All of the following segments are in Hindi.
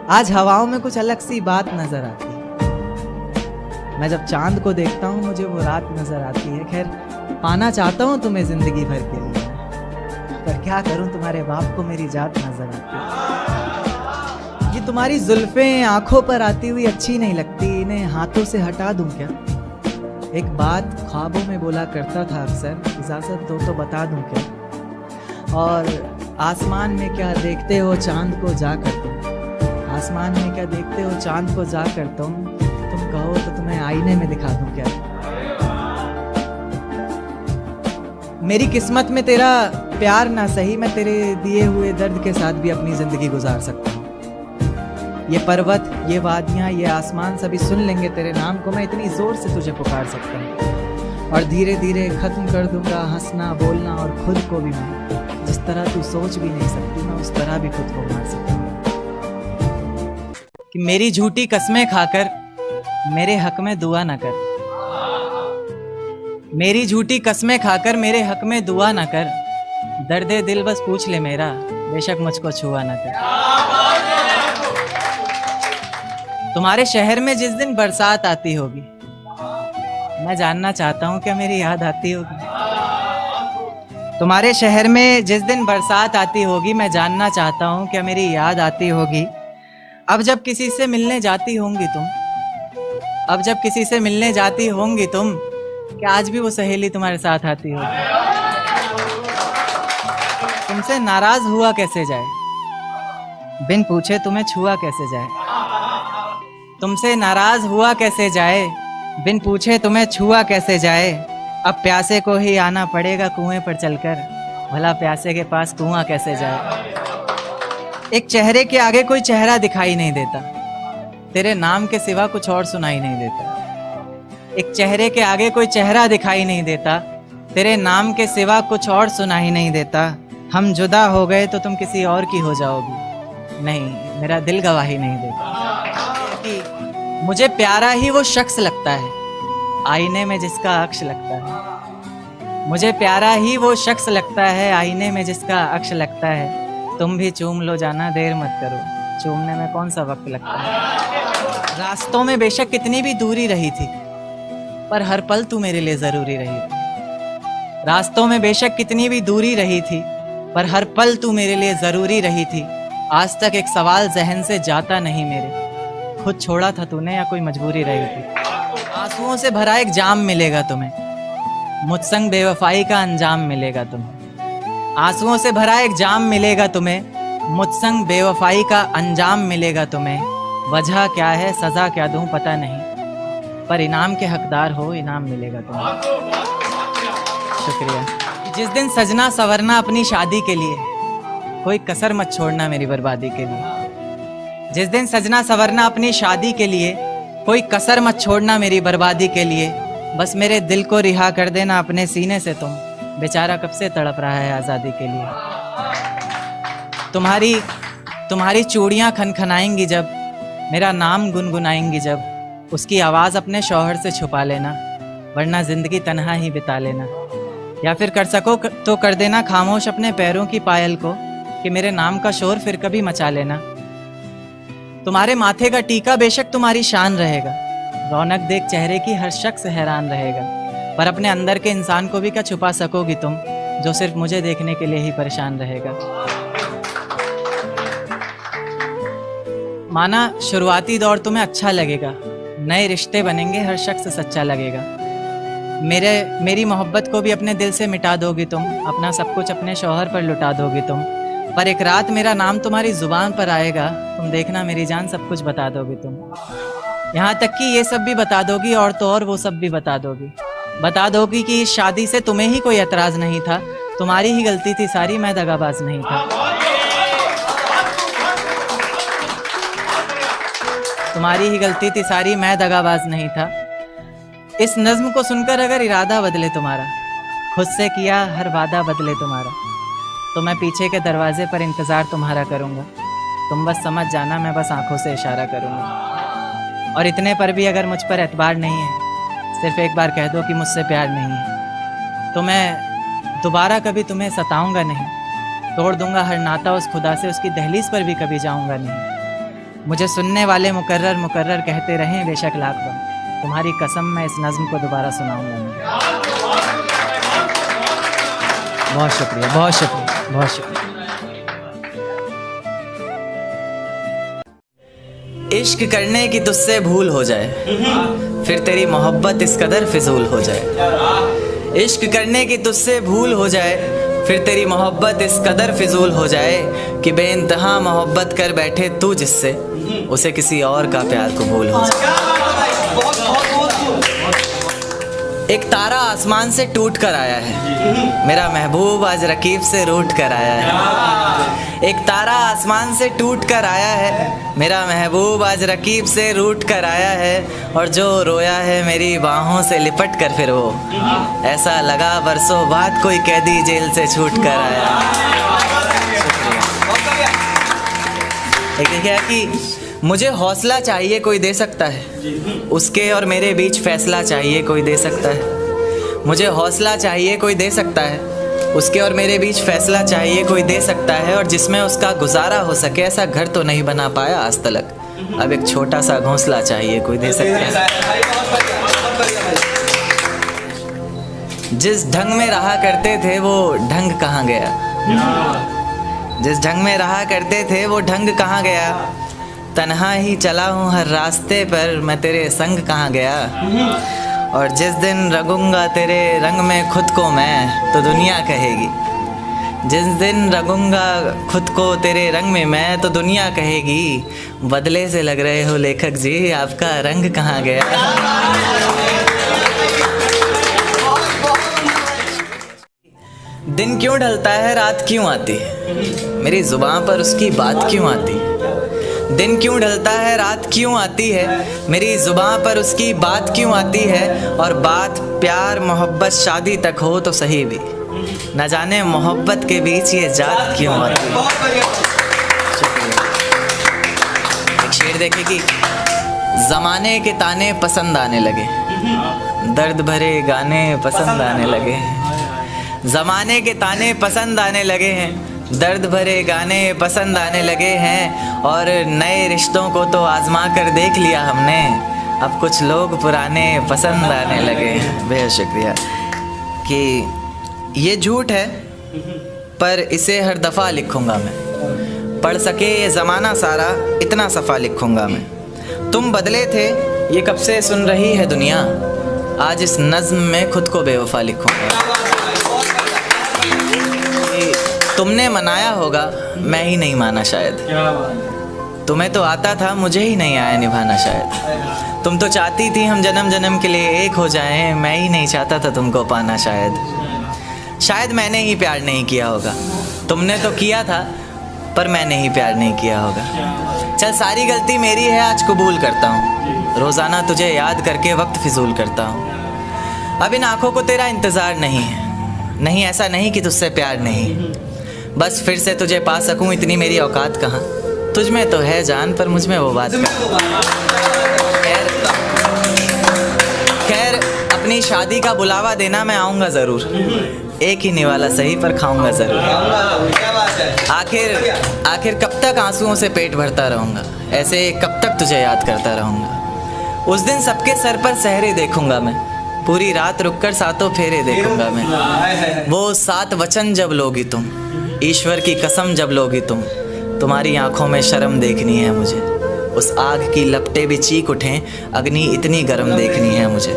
आज हवाओं में कुछ अलग सी बात नजर आती है। मैं जब चांद को देखता हूँ मुझे वो रात नजर आती है। खैर पाना चाहता हूँ तुम्हें जिंदगी भर के लिए, पर क्या करूँ तुम्हारे बाप को मेरी जात नजर आती है। ये तुम्हारी जुल्फें आंखों पर आती हुई अच्छी नहीं लगती, इन्हें हाथों से हटा दूं क्या? एक बात ख्वाबों में बोला करता था अक्सर, इजाजत दो तो बता दूं क्या? और आसमान में क्या देखते हो चांद को जा कर तुम, आसमान में क्या देखते हो चांद को जा कर तुम कहो तो तुम्हें आईने में दिखा दूं क्या? मेरी किस्मत में तेरा प्यार ना सही, मैं तेरे दिए हुए दर्द के साथ भी अपनी जिंदगी गुजार सकता हूँ। ये पर्वत, ये वादियाँ, ये आसमान सभी सुन लेंगे तेरे नाम को। मैं इतनी जोर से तुझे पुकार सकता हूँ और धीरे धीरे खत्म कर दूंगा हंसना बोलना, और खुद को भी मैं जिस तरह तू सोच भी नहीं सकती, मैं उस तरह भी खुद को मार सकता हूँ। कि मेरी झूठी कस्में खाकर मेरे हक में दुआ न कर, मेरी झूठी कस्में खाकर मेरे हक में दुआ न कर, दर्दे दिल बस पूछ ले मेरा, बेशक मुझको छुआ न कर। तुम्हारे शहर में जिस दिन बरसात आती होगी, मैं जानना चाहता हूँ क्या मेरी याद आती होगी? तुम्हारे शहर में जिस दिन बरसात आती होगी, मैं जानना चाहता हूँ क्या मेरी याद आती होगी? अब जब किसी से मिलने जाती होंगी तुम, अब जब किसी से मिलने जाती होंगी तुम, क्या आज भी वो सहेली तुम्हारे साथ आती होगी? तुमसे नाराज हुआ कैसे जाए, बिन पूछे तुम्हें छुआ कैसे जाए? तुमसे नाराज हुआ कैसे जाए, बिन पूछे तुम्हें छुआ कैसे जाए? अब प्यासे को ही आना पड़ेगा कुएं पर चलकर, भला प्यासे के पास कुआं कैसे जाए? एक चेहरे के आगे कोई चेहरा दिखाई नहीं देता, तेरे नाम के सिवा कुछ और सुनाई नहीं देता। एक चेहरे के आगे कोई चेहरा दिखाई नहीं देता, तेरे नाम के सिवा कुछ और सुनाई नहीं देता। हम जुदा हो गए तो तुम किसी और की हो जाओगी, नहीं मेरा दिल गवाही नहीं देता। कि मुझे प्यारा ही वो शख्स लगता है आईने में जिसका अक्ष लगता है, मुझे प्यारा ही वो शख्स लगता है आईने में जिसका अक्ष लगता है। तुम भी चूम लो जाना देर मत करो, चूमने में कौन सा वक्त लगता है। रास्तों में बेशक कितनी भी दूरी रही थी, पर हर पल तू मेरे लिए जरूरी रही थी। रास्तों में बेशक कितनी भी दूरी रही थी, पर हर पल तू मेरे लिए जरूरी रही थी। आज तक एक सवाल जहन से जाता नहीं मेरे, खुद छोड़ा था तूने या कोई मजबूरी रही थी? आंसुओं से भरा एक जाम मिलेगा तुम्हें, मुझ संग बेवफाई का अंजाम मिलेगा तुम्हें। आंसुओं से भरा एक जाम मिलेगा तुम्हें, मुझ संग बेवफाई का अंजाम मिलेगा तुम्हें। वजह क्या है सजा क्या दूं पता नहीं, पर इनाम के हकदार हो इनाम मिलेगा तुम्हें। शुक्रिया। जिस दिन सजना संवरना अपनी शादी के लिए, कोई कसर मत छोड़ना मेरी बर्बादी के लिए। जिस दिन सजना संवरना अपनी शादी के लिए, कोई कसर मत छोड़ना मेरी बर्बादी के लिए। बस मेरे दिल को रिहा कर देना अपने सीने से तुम, बेचारा कब से तड़प रहा है आज़ादी के लिए। तुम्हारी चूड़ियाँ खनखनाएंगी जब, मेरा नाम गुनगुनाएंगी जब, उसकी आवाज़ अपने शौहर से छुपा लेना, वरना ज़िंदगी तन्हा ही बिता लेना। या फिर कर सको तो कर देना खामोश अपने पैरों की पायल को, कि मेरे नाम का शोर फिर कभी मचा लेना। तुम्हारे माथे का टीका बेशक तुम्हारी शान रहेगा, रौनक देख चेहरे की हर शख्स हैरान रहेगा, पर अपने अंदर के इंसान को भी क्या छुपा सकोगी तुम, जो सिर्फ मुझे देखने के लिए ही परेशान रहेगा। माना शुरुआती दौर तुम्हें अच्छा लगेगा, नए रिश्ते बनेंगे हर शख्स सच्चा लगेगा। मेरी मोहब्बत को भी अपने दिल से मिटा दोगी तुम, अपना सब कुछ अपने शौहर पर लुटा दोगी तुम। पर एक रात मेरा नाम तुम्हारी जुबान पर आएगा, तुम देखना मेरी जान सब कुछ बता दोगी तुम। यहाँ तक कि ये सब भी बता दोगी और तो और वो सब भी बता दोगी कि इस शादी से तुम्हें ही कोई एतराज़ नहीं था, तुम्हारी ही गलती थी सारी, मैं दगाबाज नहीं था। तुम्हारी ही गलती थी सारी, मैं दगाबाज नहीं था। इस नज्म को सुनकर अगर इरादा बदले तुम्हारा, खुद से किया हर वादा बदले तुम्हारा, तो मैं पीछे के दरवाजे पर इंतज़ार तुम्हारा करूँगा। तुम बस समझ जाना, मैं बस आंखों से इशारा करूँगा। और इतने पर भी अगर मुझ पर एतबार नहीं है, सिर्फ एक बार कह दो कि मुझसे प्यार नहीं है, तो मैं दोबारा कभी तुम्हें सताऊंगा नहीं, तोड़ दूंगा हर नाता उस खुदा से, उसकी दहलीज पर भी कभी जाऊंगा नहीं। मुझे सुनने वाले मुकर्रर मुकर्रर कहते रहें बेशक लाख बार, तुम्हारी कसम मैं इस नज़्म को दोबारा सुनाऊंगा नहीं। बहुत शुक्रिया, बहुत शुक्रिया, बहुत शुक्रिया। इश्क करने की तुझसे भूल हो जाए, फिर तेरी मोहब्बत इस कदर फिजूल हो जाए। इश्क करने की तुझसे भूल हो जाए, फिर तेरी मोहब्बत इस कदर फिजूल हो जाए कि बेइंतहा मोहब्बत कर बैठे तू जिससे, उसे किसी और का प्यार कबूल हो जाए। एक तारा आसमान से टूट कर आया है, मेरा महबूब आज रकीब से रूठ कर आया है। एक तारा आसमान से टूट कर आया है, मेरा महबूब आज रकीब से रूठ कर आया है। और जो रोया है मेरी बाहों से लिपट कर, फिर वो ऐसा लगा बरसों बाद कोई कैदी जेल से छूट कर आया। एक देखिए कि मुझे हौसला चाहिए कोई दे सकता है, उसके और मेरे बीच फैसला चाहिए कोई दे सकता है। मुझे हौसला चाहिए कोई दे सकता है, उसके और मेरे बीच फैसला चाहिए कोई दे सकता है। और जिसमें उसका गुजारा हो सके, ऐसा घर तो नहीं बना पाया आज तलक, अब एक छोटा सा घोंसला चाहिए कोई दे सकता है। जिस ढंग में रहा करते थे वो ढंग कहाँ गया, जिस ढंग में रहा करते थे वो ढंग कहाँ गया। तन्हा ही चला हूँ हर रास्ते पर, मैं तेरे संग कहाँ गया। और जिस दिन रंगूंगा तेरे रंग में खुद को मैं, तो दुनिया कहेगी, जिस दिन रंगूंगा खुद को तेरे रंग में मैं, तो दुनिया कहेगी बदले से लग रहे हो लेखक जी, आपका रंग कहाँ गया। दिन क्यों ढलता है रात क्यों आती है, मेरी जुबान पर उसकी बात क्यों आती है। दिन क्यों ढलता है रात क्यों आती है, मेरी जुबान पर उसकी बात क्यों आती है। और बात प्यार मोहब्बत शादी तक हो तो सही भी, न जाने मोहब्बत के बीच ये जात क्यों आती है। एक शेर देखे कि ज़माने के ताने पसंद आने लगे, दर्द भरे गाने पसंद आने लगे। ज़माने के ताने पसंद आने लगे हैं, दर्द भरे गाने पसंद आने लगे हैं। और नए रिश्तों को तो आजमा कर देख लिया हमने, अब कुछ लोग पुराने पसंद आने लगे। बेहद शुक्रिया। कि ये झूठ है पर इसे हर दफ़ा लिखूँगा मैं, पढ़ सके ये ज़माना सारा इतना सफ़ा लिखूँगा मैं। तुम बदले थे ये कब से सुन रही है दुनिया, आज इस नज़्म में खुद को बेवफा लिखूँगा। तुमने मनाया होगा मैं ही नहीं माना शायद, तुम्हें तो आता था मुझे ही नहीं आया निभाना शायद। तुम तो चाहती थी हम जन्म जन्म के लिए एक हो जाएं, मैं ही नहीं चाहता था तुमको पाना शायद। शायद मैंने ही प्यार नहीं किया होगा, तुमने तो किया था पर मैंने ही प्यार नहीं किया होगा। चल सारी गलती मेरी है आज कबूल करता हूँ, रोज़ाना तुझे याद करके वक्त फिजूल करता हूँ। अब इन आँखों को तेरा इंतज़ार नहीं है, नहीं ऐसा नहीं कि तुझसे प्यार नहीं, बस फिर से तुझे पा सकूं इतनी मेरी औकात कहाँ। तुझ में तो है जान पर मुझ में वो बात कहाँ। खैर अपनी शादी का बुलावा देना मैं आऊँगा ज़रूर, एक ही निवाला सही पर खाऊँगा ज़रूर। आखिर कब तक आंसुओं से पेट भरता रहूँगा, ऐसे कब तक तुझे याद करता रहूँगा। उस दिन सबके सर पर सहरे देखूँगा मैं, पूरी रात रुककर सातों फेरे देखूँगा मैं। वो 7 वचन जब लोगी तुम, ईश्वर की कसम जब लोगी तुम, तुम्हारी आंखों में शर्म देखनी है मुझे। उस आग की लपटें भी चीख उठें, अग्नि इतनी गर्म देखनी है मुझे।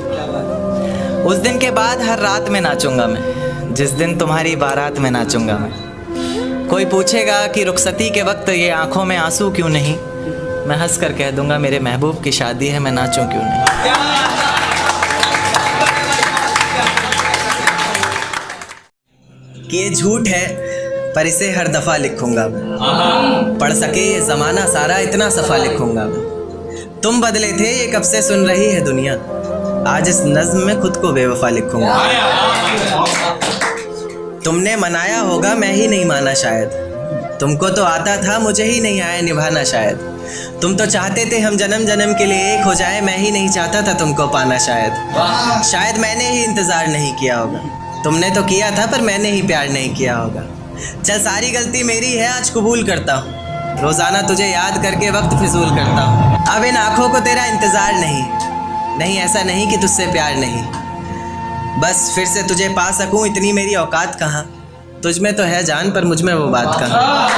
उस दिन के बाद हर रात में नाचूंगा मैं, जिस दिन तुम्हारी बारात में नाचूंगा मैं। कोई पूछेगा कि रुखसती के वक्त ये आंखों में आंसू क्यों नहीं, मैं हंस कर कह दूंगा मेरे महबूब की शादी है, मैं नाचूं क्यों नहीं। कि ये झूठ है पर इसे हर दफ़ा लिखूँगा मैं, पढ़ सके ये ज़माना सारा इतना सफ़ा लिखूँगा मैं। तुम बदले थे ये कब से सुन रही है दुनिया, आज इस नज़्म में खुद को बेवफा लिखूँगा। तुमने मनाया होगा मैं ही नहीं माना शायद, तुमको तो आता था मुझे ही नहीं आया निभाना शायद। तुम तो चाहते थे हम जन्म जन्म के लिए एक हो जाए, मैं ही नहीं चाहता था तुमको पाना शायद। शायद मैंने ही इंतज़ार नहीं किया होगा, तुमने तो किया था पर मैंने ही प्यार नहीं किया होगा। चल सारी गलती मेरी है आज कबूल करता हूँ, रोजाना तुझे याद करके वक्त फिजूल करता हूँ। अब इन आँखों को तेरा इंतजार नहीं, नहीं ऐसा नहीं कि तुझसे प्यार नहीं। बस फिर से तुझे पा सकूं इतनी मेरी औकात कहाँ। तुझ में तो है जान पर मुझ में वो बात कहाँ।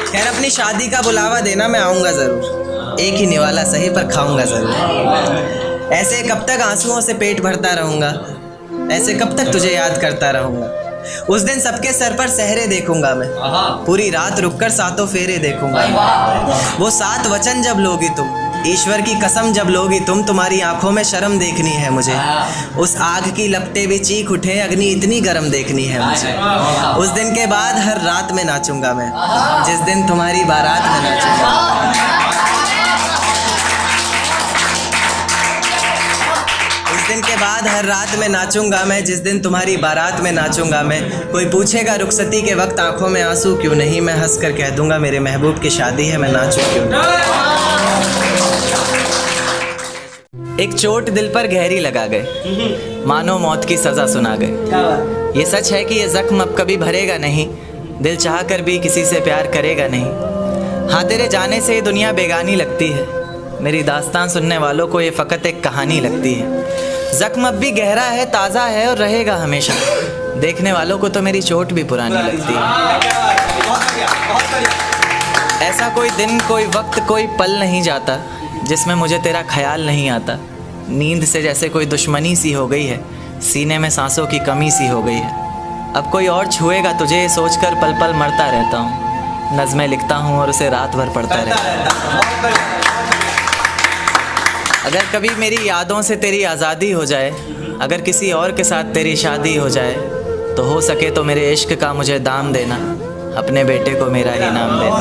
खैर अपनी शादी का बुलावा देना मैं आऊँगा ज़रूर, एक ही निवाला सही पर खाऊंगा ज़रूर। ऐसे कब तक आंसुओं से पेट भरता रहूँगा, ऐसे कब तक तुझे याद करता रहूँगा। उस दिन सबके सर पर सहरे देखूंगा मैं, पूरी रात रुककर सातों फेरे देखूंगा। वो 7 वचन जब लोगी तुम, ईश्वर की कसम जब लोगी तुम, तुम्हारी आंखों में शर्म देखनी है मुझे। उस आग की लपटें भी चीख उठे, अग्नि इतनी गर्म देखनी है मुझे। उस दिन के बाद हर रात में नाचूंगा मैं, जिस दिन तुम्हारी बारात में नाचूंगा। उस दिन के बाद हर रात में नाचूंगा मैं, जिस दिन तुम्हारी बारात में नाचूंगा मैं। कोई पूछेगा रुखसती के वक्त आंखों में आंसू क्यों नहीं, मैं हंस कर कह दूंगा मेरे महबूब की शादी है, मैं नाचूं क्यों नहीं। एक चोट दिल पर गहरी लगा गए, मानो मौत की सजा सुना गए। ये सच है कि ये जख्म अब कभी भरेगा नहीं, दिल चाह कर भी किसी से प्यार करेगा नहीं। हाँ तेरे जाने से ये दुनिया बेगानी लगती है, मेरी दास्तान सुनने वालों को ये फ़कत एक कहानी लगती है। जख्म अब भी गहरा है, ताज़ा है और रहेगा हमेशा, देखने वालों को तो मेरी चोट भी पुरानी लगती है। ऐसा कोई दिन, कोई वक्त, कोई पल नहीं जाता जिसमें मुझे तेरा ख्याल नहीं आता। नींद से जैसे कोई दुश्मनी सी हो गई है, सीने में सांसों की कमी सी हो गई है। अब कोई और छुएगा तुझे सोचकर पल पल मरता रहता हूँ। नज़्में लिखता हूँ और उसे रात भर पढ़ता रहता हूँ। अगर कभी मेरी यादों से तेरी आज़ादी हो जाए, अगर किसी और के साथ तेरी शादी हो जाए, तो हो सके तो मेरे इश्क का मुझे दाम देना, अपने बेटे को मेरा ही नाम देना।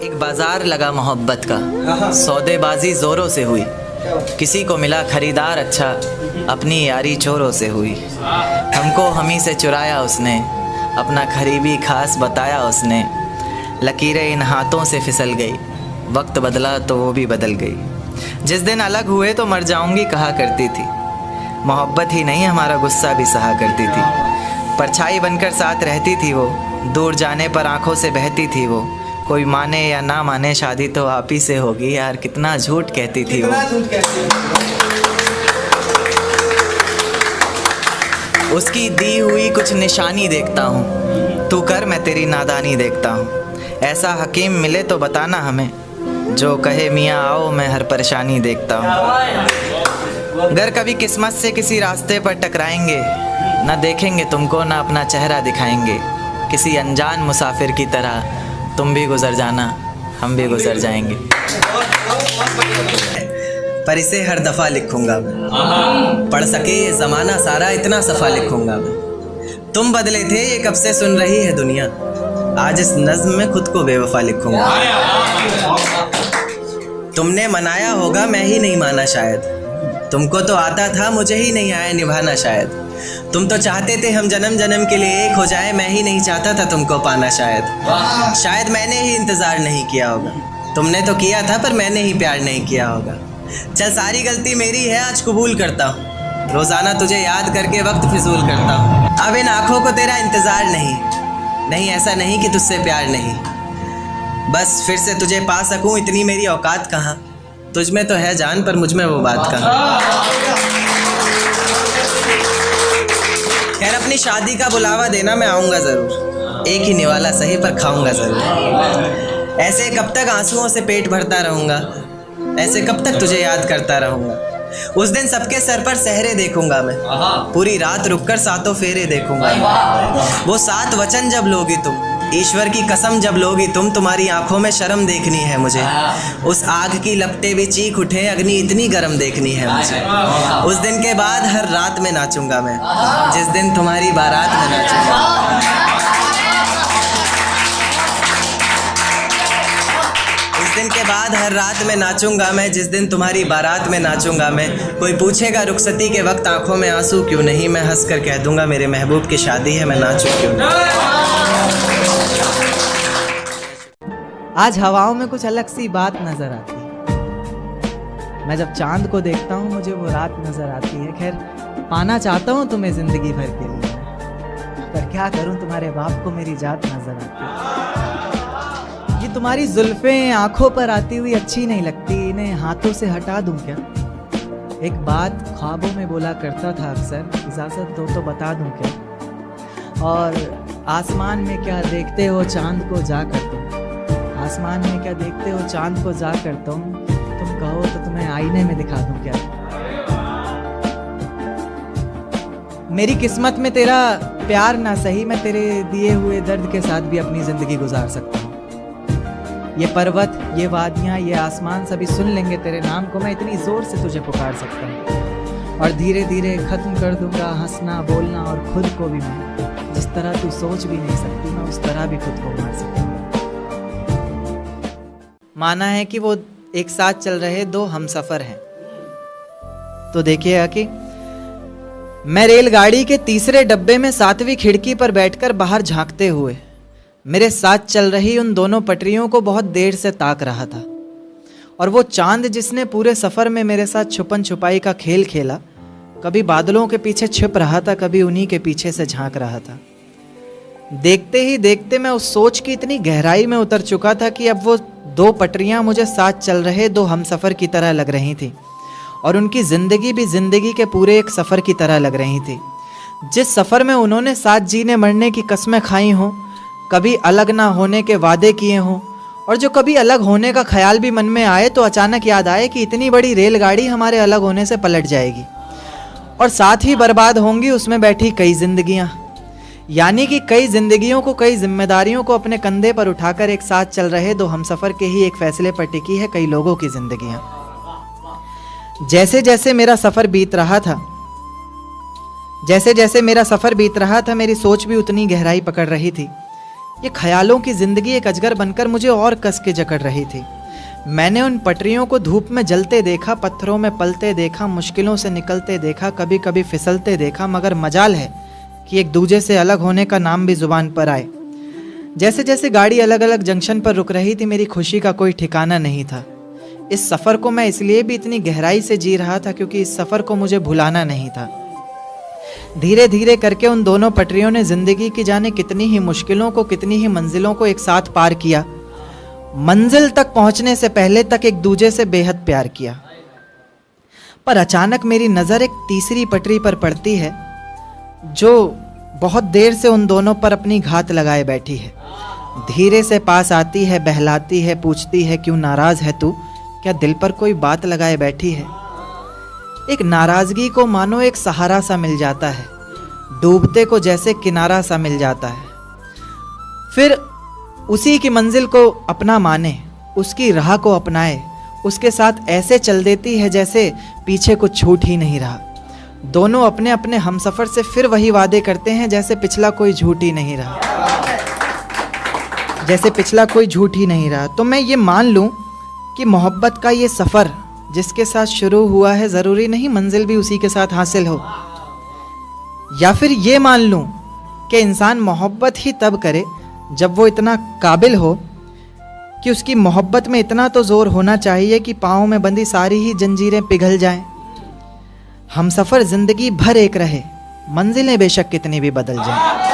एक बाजार लगा मोहब्बत का, सौदेबाजी ज़ोरों से हुई, किसी को मिला खरीदार अच्छा, अपनी यारी चोरों से हुई। हमको हमी से चुराया उसने, अपना खरीबी खास बताया उसने। लकीरें इन हाथों से फिसल गई, वक्त बदला तो वो भी बदल गई। जिस दिन अलग हुए तो मर जाऊंगी कहा करती थी, मोहब्बत ही नहीं हमारा गुस्सा भी सहा करती थी। परछाई बनकर साथ रहती थी वो, दूर जाने पर आंखों से बहती थी वो। कोई माने या ना माने शादी तो आप ही से होगी, यार कितना झूठ कहती थी वो। उसकी दी हुई कुछ निशानी देखता हूँ, तू कर मैं तेरी नादानी देखता हूँ। ऐसा हकीम मिले तो बताना हमें, जो कहे मियाँ आओ मैं हर परेशानी देखता हूँ। अगर कभी किस्मत से किसी रास्ते पर टकराएंगे, ना देखेंगे तुमको ना अपना चेहरा दिखाएंगे। किसी अनजान मुसाफिर की तरह तुम भी गुजर जाना, हम भी गुजर जाएंगे। पर इसे हर दफ़ा लिखूंगा मैं, पढ़ सके ये ज़माना सारा इतना सफ़ा लिखूंगा मैं। तुम बदले थे ये कब से सुन रही है दुनिया, आज इस नज़्म में खुद को बेवफा लिखूंगा। तुमने मनाया होगा मैं ही नहीं माना शायद, तुमको तो आता था मुझे ही नहीं आया निभाना शायद। तुम तो चाहते थे हम जन्म जन्म के लिए एक हो जाए, मैं ही नहीं चाहता था तुमको पाना शायद। शायद मैंने ही इंतज़ार नहीं किया होगा, तुमने तो किया था पर मैंने ही प्यार नहीं किया होगा। चल सारी गलती मेरी है आज कबूल करता हूँ, रोज़ाना तुझे याद करके वक्त फिजूल करता हूँ। अब इन आँखों को तेरा इंतज़ार नहीं, नहीं ऐसा नहीं कि तुझसे प्यार नहीं। बस फिर से तुझे पा सकूं इतनी मेरी औकात कहाँ। तुझ में तो है जान पर मुझ में वो बात कहाँ। खैर अपनी शादी का बुलावा देना मैं आऊँगा ज़रूर, एक ही निवाला सही पर खाऊंगा ज़रूर। ऐसे कब तक आंसुओं से पेट भरता रहूँगा, ऐसे कब तक तुझे याद करता रहूँगा। उस दिन सबके सर पर सहरे देखूंगा मैं, पूरी रात रुककर सातों फेरे देखूंगा। वो 7 वचन जब लोगी तुम, ईश्वर की कसम जब लोगी तुम, तुम्हारी आंखों में शर्म देखनी है मुझे। उस आग की लपटें भी चीख उठे, अग्नि इतनी गर्म देखनी है मुझे। उस दिन के बाद हर रात में नाचूंगा मैं, जिस दिन तुम्हारी बारात में नाचूंगा। उस दिन के बाद हर रात में नाचूंगा मैं, जिस दिन तुम्हारी बारात में नाचूंगा मैं। कोई पूछेगा रुखसती के वक्त आंखों में आंसू क्यों नहीं, मैं हंस कर कह दूंगा मेरे महबूब की शादी है, मैं नाचूं क्यों नहीं। आज हवाओं में कुछ अलग सी बात नजर आती है। मैं जब चांद को देखता हूँ मुझे वो रात नजर आती है। खैर पाना चाहता हूँ तुम्हें जिंदगी भर के लिए, पर क्या करूं, तुम्हारे बाप को मेरी जात नजर आती है। ये तुम्हारी जुल्फें आंखों पर आती हुई अच्छी नहीं लगती, इन्हें हाथों से हटा दूं क्या? एक बात ख्वाबों में बोला करता था अक्सर, इजाजत दो तो बता दूं क्या? और आसमान में क्या देखते हो चांद को जा कर तुम, आसमान में क्या देखते हो चांद को जा कर तुम कहो तो तुम्हें आईने में दिखा दूं क्या? मेरी किस्मत में तेरा प्यार ना सही, मैं तेरे दिए हुए दर्द के साथ भी अपनी जिंदगी गुजार सकता हूँ। ये पर्वत, ये वादियाँ, ये आसमान सभी सुन लेंगे तेरे नाम को, मैं इतनी जोर से तुझे पुकार सकता हूँ। और धीरे धीरे खत्म कर दूंगा हंसना बोलना, और खुद को भी मैं जिस तरह तू सोच भी नहीं सकती, मैं उस तरह भी खुद को मार सकता हूँ। माना है कि वो एक साथ चल रहे दो हमसफर हैं। तो देखिएगा कि मैं रेलगाड़ी के तीसरे डब्बे में 7वीं खिड़की पर बैठकर बाहर झांकते हुए मेरे साथ चल रही उन दोनों पटरियों को बहुत देर से ताक रहा था। और वो चांद जिसने पूरे सफ़र में मेरे साथ छुपन छुपाई का खेल खेला, कभी बादलों के पीछे छिप रहा था, कभी उन्हीं के पीछे से झांक रहा था। देखते ही देखते मैं उस सोच की इतनी गहराई में उतर चुका था कि अब वो दो पटरियां मुझे साथ चल रहे दो हमसफ़र की तरह लग रही थी, और उनकी ज़िंदगी भी ज़िंदगी के पूरे एक सफ़र की तरह लग रही थी। जिस सफ़र में उन्होंने साथ जीने मरने की कस्में खाई हों, कभी अलग ना होने के वादे किए हों, और जो कभी अलग होने का ख्याल भी मन में आए तो अचानक याद आए कि इतनी बड़ी रेलगाड़ी हमारे अलग होने से पलट जाएगी, और साथ ही बर्बाद होंगी उसमें बैठी कई जिंदगियां। यानी कि कई जिंदगियों को, कई जिम्मेदारियों को अपने कंधे पर उठाकर एक साथ चल रहे दो हमसफ़र के ही एक फैसले पर टिकी है कई लोगों की जिंदगियां। जैसे जैसे मेरा सफ़र बीत रहा था, मेरी सोच भी उतनी गहराई पकड़ रही थी। ये ख्यालों की ज़िंदगी एक अजगर बनकर मुझे और कस के जकड़ रही थी। मैंने उन पटरियों को धूप में जलते देखा, पत्थरों में पलते देखा, मुश्किलों से निकलते देखा, कभी कभी फिसलते देखा, मगर मजाल है कि एक दूजे से अलग होने का नाम भी ज़ुबान पर आए। जैसे जैसे गाड़ी अलग अलग जंक्शन पर रुक रही थी, मेरी खुशी का कोई ठिकाना नहीं था। इस सफ़र को मैं इसलिए भी इतनी गहराई से जी रहा था क्योंकि इस सफ़र को मुझे भुलाना नहीं था। धीरे धीरे करके उन दोनों पटरियों ने ज़िंदगी की जाने कितनी ही मुश्किलों को, कितनी ही मंजिलों को एक साथ पार किया। मंजिल तक पहुंचने से पहले तक एक दूजे से बेहद प्यार किया। पर अचानक मेरी नज़र एक तीसरी पटरी पर पड़ती है जो बहुत देर से उन दोनों पर अपनी घात लगाए बैठी है। धीरे से पास आती है, बहलाती है, पूछती है क्यों नाराज़ है तू, क्या दिल पर कोई बात लगाए बैठी है। एक नाराज़गी को मानो एक सहारा सा मिल जाता है, डूबते को जैसे किनारा सा मिल जाता है। फिर उसी की मंजिल को अपना माने, उसकी राह को अपनाए, उसके साथ ऐसे चल देती है जैसे पीछे कुछ छूट ही नहीं रहा। दोनों अपने अपने हमसफ़र से फिर वही वादे करते हैं जैसे पिछला कोई झूठ ही नहीं रहा, तो मैं ये मान लूँ कि मोहब्बत का ये सफ़र जिसके साथ शुरू हुआ है, ज़रूरी नहीं मंजिल भी उसी के साथ हासिल हो। या फिर ये मान लूँ कि इंसान मोहब्बत ही तब करे जब वो इतना काबिल हो कि उसकी मोहब्बत में इतना तो ज़ोर होना चाहिए कि पाँव में बंधी सारी ही जंजीरें पिघल जाएं। हमसफ़र ज़िंदगी भर एक रहे, मंजिलें बेशक कितनी भी बदल जाएं।